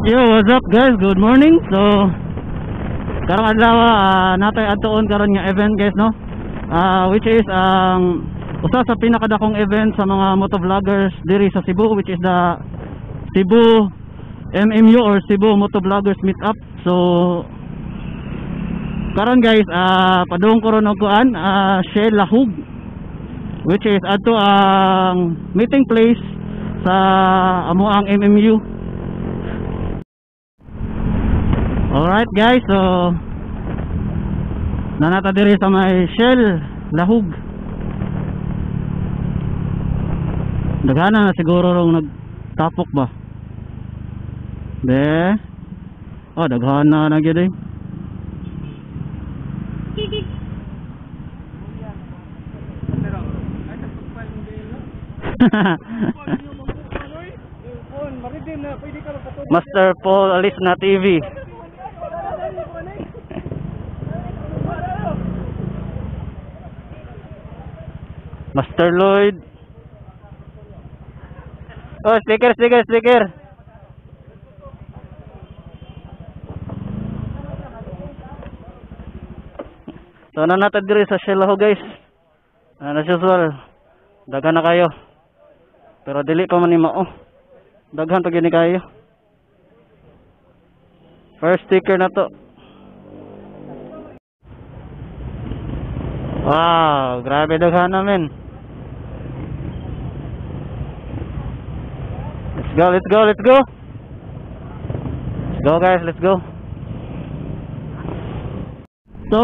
Yo, what's up guys? Good morning. So karong adlaw natay adtuon karon nga event guys, no? Which is usa sa pinakadakong event sa mga motovloggers diri sa Cebu, which is the Cebu MMU or Cebu Motovloggers Meetup. So karon guys, padung ko ron og kuan, Shell Lahug, which is adto ang meeting place sa amuang MMU. Alright guys, so nanata diri sa may Shell Lahug. Daghana na siguro rong nagtapok ba? De. Oh, daghana na gyud eh. Master Paul Alisna TV. Master Lloyd. Oh, sticker. So nanatag diri sa Shell Lahug guys. As usual, daghan na kayo. Pero dili pa man ni mao. Daghan pa gini kayo. First sticker na to. Wow, grabe daghan na men. Let's go. Let's go guys, let's go. So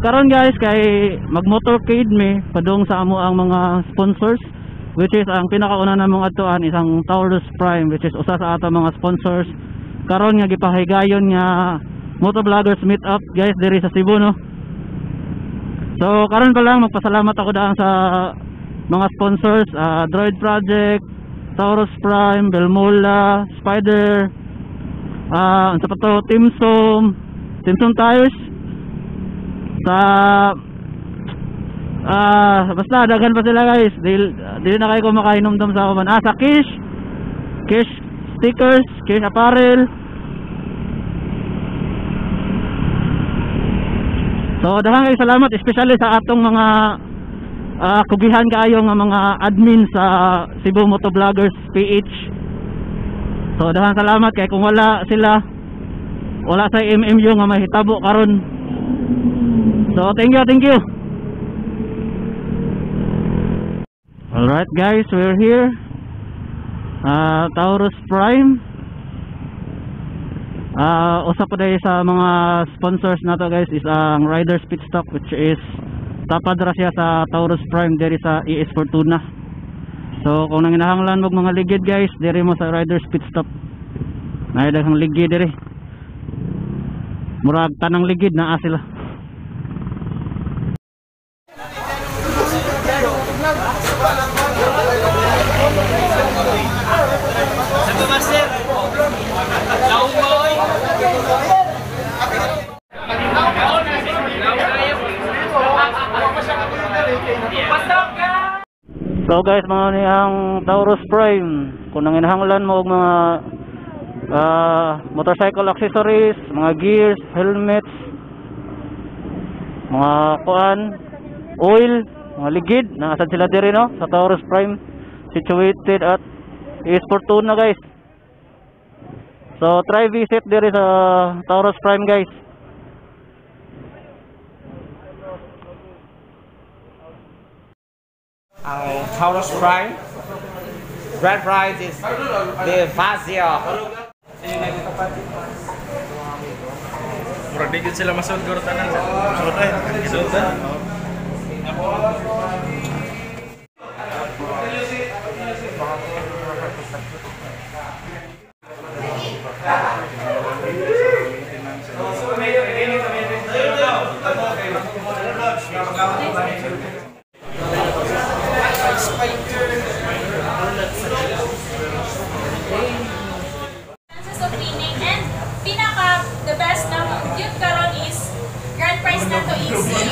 karon guys, kay mag-motorcade me padung sa amo ang mga sponsors, which is ang pinakauna namong adtuan isang Taurus Prime, which is usa sa ato mga sponsors karon nga gipahigayon nga Motovloggers Meetup guys diri sa Cebu, no? So karon pa lang magpasalamat ako daan sa mga sponsors, Droid Project, Taurus Prime, Belmola, Spider, sa pato Timsom Tires, sa basta dagan pa sila guys. Dili na kayo kumakainumdum sa ako man. Sa Kish stickers, Kish apparel. So daghang kay salamat, especially sa atong mga kugihan kaayo nga mga admin sa Cebu Motovloggers PH. So daghang salamat kay kung wala sila, wala sa MMU nga mahitabo karon. So thank you. Alright guys, we're here. Taurus Prime. Usa pa dahil sa mga sponsors nato guys is ang Riders Pit Stop, which is tapad ra siya sa Taurus Prime diri sa ES Fortuna. So kung nanginahanglan mo mga ligid guys, diri mo sa Riders Pit Stop. Nay daghang ligid diri. Murag tanang ligid naa sila. So guys, mga ni ang Taurus Prime, kung nanginahanglan mo og mga motorcycle accessories, mga gears, helmets, mga kuan, oil, mga ligid, naasad sila diri, no? Sa Taurus Prime, situated at ES Fortuna guys. So try visit diri sa Taurus Prime guys. Ang Taurus Prime grand prize is the Vazio. Murag digit sila masud guro tanan sa sudan. The best na yun karon is grand prize na to easy.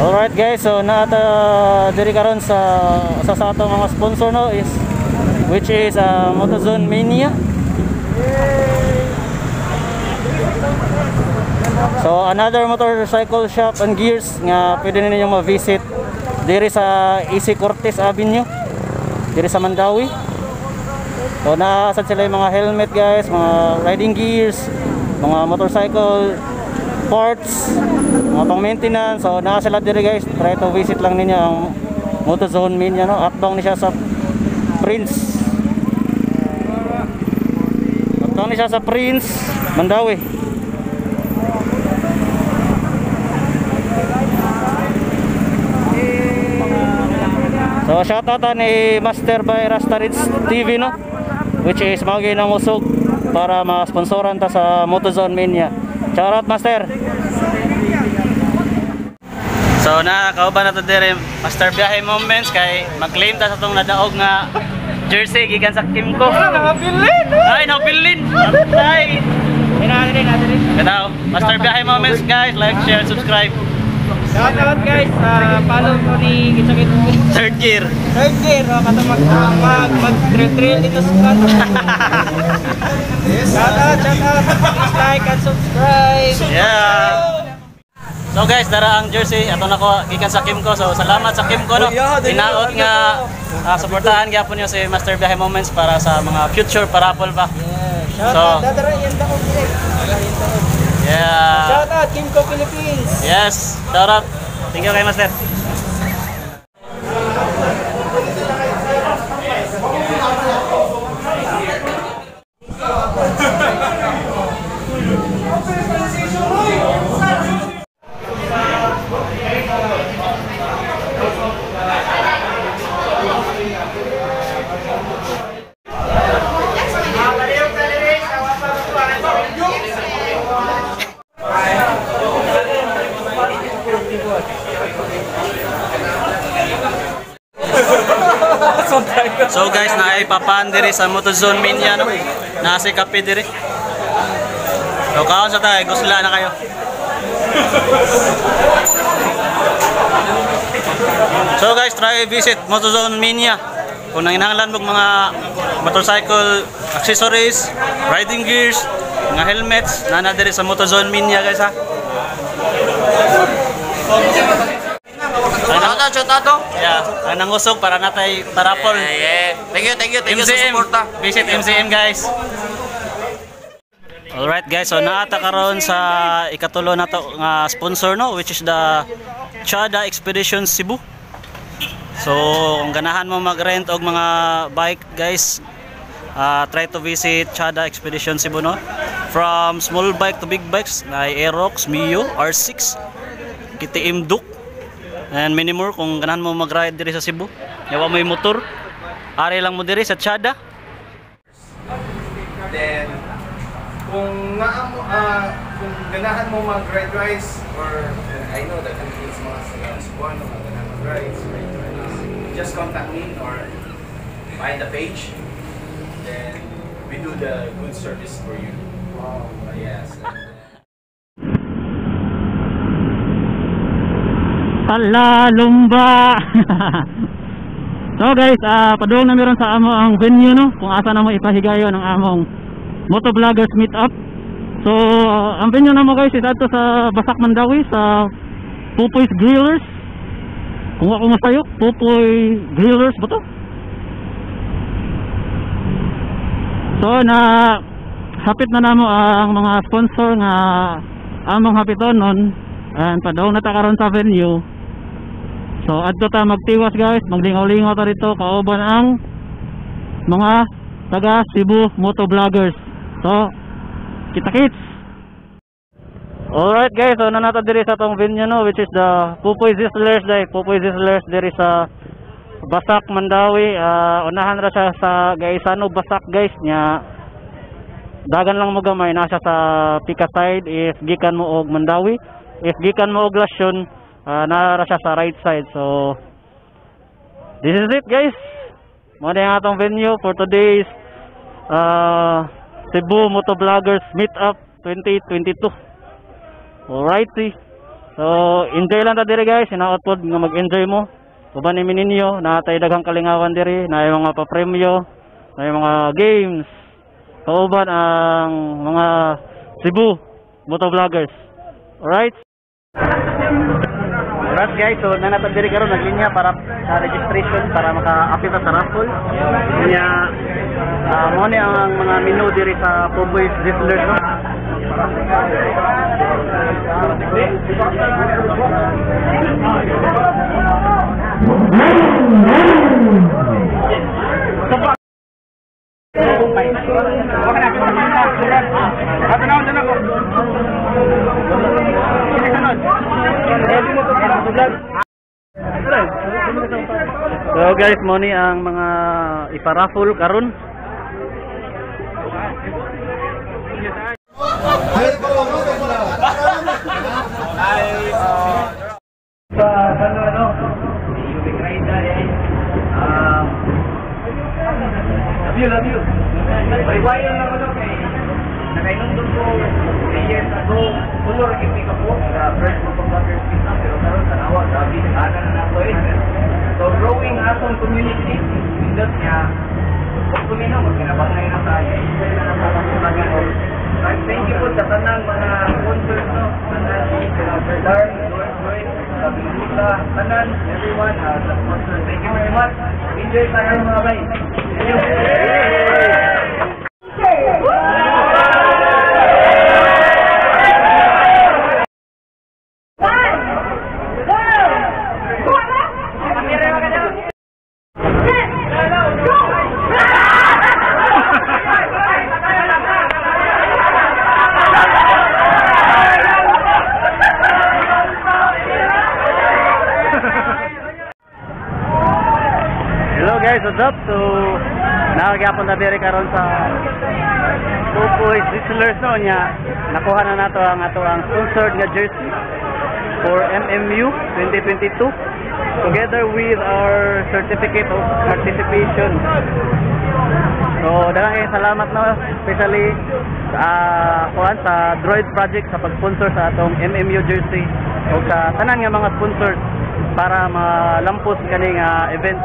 Alright guys, so naata diri karon sa atong mga sponsor no is which is Motozone Mania. So another motorcycle shop and gears nga pwede ninyo ma-visit diri sa AC Cortez Avenue diri sa Mandawi. So naasad sila yung mga helmet guys, mga riding gears, mga motorcycle parts, mga pang maintenance. So naa sila diri guys, try to visit lang ninyo ang Motozone Mania no. Atbang ni siya sa Prince. Atbang ni siya sa Prince Mandawi. So shoutout ni Master by Rastaridge TV no, which is magi nang usog para ma-sponsoran ta sa Motozone Mania. Shoutout Master. So nakakauban na to dire Master Biyahe Moments kay mag-claim ta sa tong nadaog nga jersey gikan sa Kimco. Ay napilin. Ay Kadaw, Master Biyahe Moments guys, like, share, subscribe. Shoutout guys, follow ko ni Kisakit Third gear, katong mag-trail dito sa kanto. Shoutout, please like and subscribe. yeah. So guys, dara ang jersey ato nako gikan sa Kimco. So salamat sa Kimco no. Inaot nga suportahan gyapon niyo si Master Biyahe Moments para sa mga future parapol pa. Shoutout, dadara yan daw. Yeah. Shoutout Kimco Philippines. Yes, shout out. Thank you kay Master. So guys, naipapan diri sa Motozone Mania no. Nasi kape diri. So kaon sa tay, gusla na kayo. So guys, try visit Motozone Mania. Kung nanginahanglan mo mga motorcycle accessories, riding gears, mga helmets, nana diri sa Motozone Mania guys ha. Shoutout. Yeah, ang nangusog para natay parapol. Yeah. Thank you sa MCM, suporta. visit MCM guys. Alright guys, so naata karon sa ikatulo na to nga sponsor no, which is the Chada Expedition Cebu. So kung ganahan mo mag-rent og mga bike guys, try to visit Chada Expedition Cebu no. From small bike to big bikes, na Aerox, Mio, R6, KTM Duke, and many more. Kung ganahan mo mag-ride diri sa Cebu, yawa mo yung motor, ari lang mo diri sa Chada. Then, kung ganahan mo mag-ride rides, or I know that it's mga Cebuano na ganahan mag-rides, just contact me or find the page. Then, we do the good service for you. Yes. Hala, lumba. So guys, paduong na meron sa amo ang venue no, kung asa na mo ipahigayon ang among Motovloggers Meetup. So ang venue na mo guys is ato sa Basak Mandawi sa Pupoy's Grillers. Kung ako masayok, Pupoy Grillers ba to? So na hapit na namo ang mga sponsor nga among hapiton nun, and paduong na ta karon sa venue. So adto ta magtiwas guys, maglingaw-lingaw ta dito kauban ang mga taga Cebu Motovloggers. So kita-kits. Alright guys, so nanata diri sa tong venue no, which is the Pupoy Zizzlers day. Pupoy Zizzlers diri sa Basak Mandawi. Unahan ra siya sa Gaisano Basak guys nya. Dagan lang mo gamay nasa sa Pika side if gikan mo og Mandawi. If gikan mo og Lasyon, nara siya sa right side. So this is it guys. Mo na ang atong venue for today's Cebu Motovloggers Meetup 2022. Alrighty. So enjoy lang ta diri guys, hinaot pod nga mag-enjoy mo. Uban ni ninyo na tay daghang kalingawan diri, na yung mga pa-premyo, na yung mga games. Kauban ang mga Cebu Motovloggers. Alright? Alright guys, so nanatag diri karon naglinya para sa registration para maka-apil sa raffle. Kanya mo ni ang mga menu diri sa Poboys Wrestlers, no? So guys, mo ni ang mga iparaffle karon. Love you. Pariwayo lang ako kay nakainundon ko 3 years ago. Pulo rin yung pick-up po sa first Motovloggers Meetup, pero karon sa nawa, sabi, ana na ako eh. So growing atong community, indot niya, hopefully na, magkinabangay na tayo. Thank you po sa tanang mga sponsors, no? Tanan, sila Berdar, Lloyd, Sabingula, tanan, everyone, the sponsors. Thank you very much. Enjoy tayo mga bay. Thank you. Hello guys, what's up? So nakagapon na diri karon sa Poboys Wrestlers, no nya. Nakuha na nato ang ato ang sponsored nga jersey for MMU 2022 together with our certificate of participation. So daghang salamat, no, especially sa Droid Project sa pag-sponsor sa atong MMU jersey o sa tanan nga mga sponsors para malampos kaning event.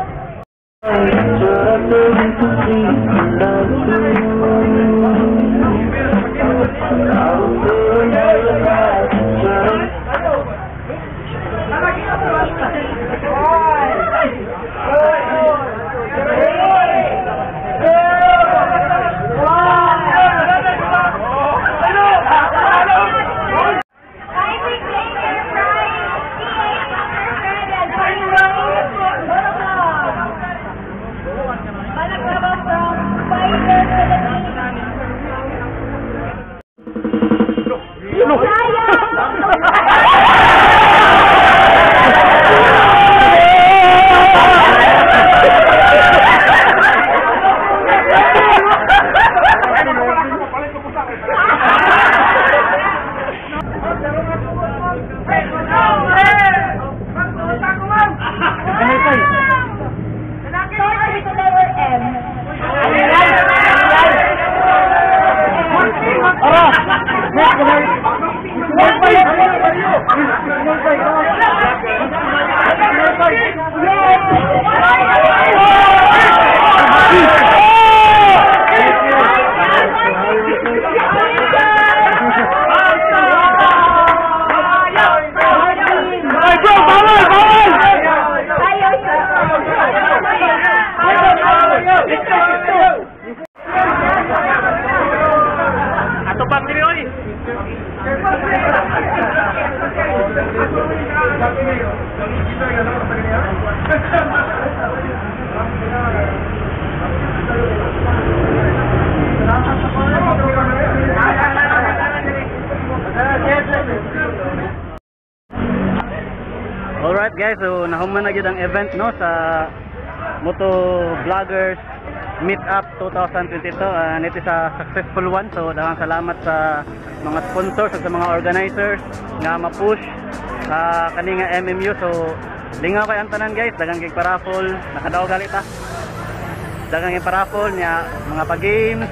Alright guys, so nahuman na gyud ang event, no, sa Motovloggers Meetup 2022, and it is a successful one. So daghang salamat sa mga sponsors at sa mga organizers nga ma-push kaninga MMU. So lingaw kay ang tanan guys, daghang kay paraffle, nakadaog gali ta. Daghang kay paraffle nya mga pa-games,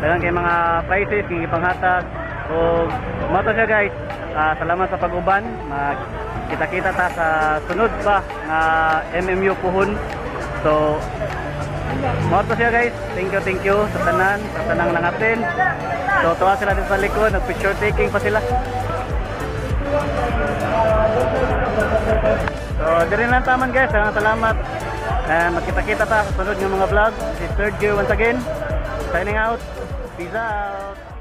daghang kay mga prices kay panghatag o mato siya guys. Salamat sa pag-uban. Kita-kita ta sa sunod pa na MMU Puhon. So mato siya guys. Thank you sa tanang nangatin. So tuwa sila dito sa likod, nag-picture taking pa sila. So diri lang taman guys, salamat. And magkita-kita ta sa sunod ng mga vlog. This is Third Gear once again. Signing out. Peace out.